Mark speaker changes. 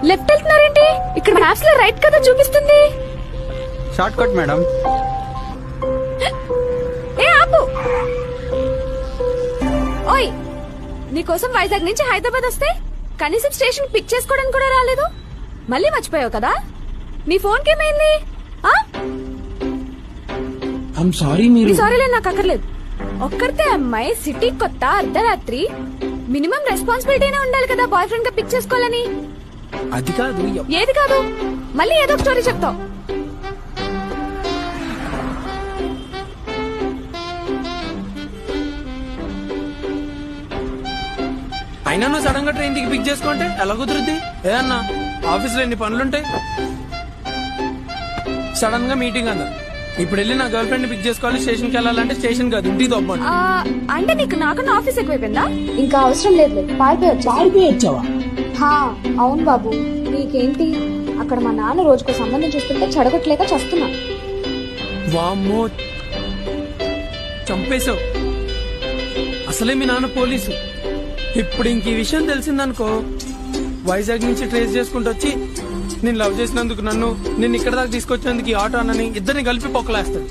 Speaker 1: Left వెళ్తున్నారేంటి? ఇక్కడ maps లో right కదా చూపిస్తుంది.
Speaker 2: Short cut madam.
Speaker 1: ఏ ఆపు. ఓయ్, నీకోసం వైజాగ్ నుంచి హైదరాబాద్ వస్తే కనీసం స్టేషన్ పిక్ చేసుకోవడానికి కూడా రాలేదు. మళ్ళీ మర్చిపోయావు కదా? నీ ఫోన్ కేమైంది? సారీలే, నాకు అక్కర్లేదు. ఒక్కరితే అమ్మాయి, సిటీ కొత్త, అర్ధరాత్రి, మినిమం రెస్పాన్సిబిలిటీనే ఉండాలి కదా బాయ్ ఫ్రెండ్ గా పిక్ చేసుకోవాలని.
Speaker 2: అది కాదు.
Speaker 1: ఏది కాదు? మళ్ళీ ఏదో ఒక స్టోరీ చెప్తావు.
Speaker 3: అయినా నువ్వు సడన్ గా ట్రైన్ దిగి పిక్ చేసుకుంటే ఎలా కుదురుద్ది? ఏదన్నా ఆఫీస్ లో ఎన్ని పనులుంటాయి. సడన్ గా మీటింగ్ అన్నా. ఇప్పుడు వెళ్ళి నా గర్ల్ ఫ్రెండ్ పిక్ చేసుకోవాలి, స్టేషన్ కి వెళ్ళాలంటే స్టేషన్ కాదు ఇంటికి తప్పండి.
Speaker 1: అంటే నీకు నాకన్నా ఆఫీస్ ఎక్కువైపోయిందా?
Speaker 4: ఇంకా అవసరం లేదు,
Speaker 5: పారిపోయొచ్చావా?
Speaker 4: అవును బాబు, నీకేంటి? అక్కడ మా నాన్న రోజుకో సంబంధం చూస్తుంటే చెడగొట్టలేక చస్తున్నా.
Speaker 3: వామ్మో, చంపేశావు. అసలే మీ నాన్న పోలీసు. ఇప్పుడు ఇంక ఈ విషయం తెలిసిందనుకో, వైజాగ్ నుంచి ట్రేస్ చేసుకుంటూ వచ్చి నేను లవ్ చేసినందుకు నిన్ను ఇక్కడ దాకా తీసుకొచ్చినందుకు ఈ ఆటో అన్నని ఇద్దరిని కలిపి పొక్కలేస్తాడు.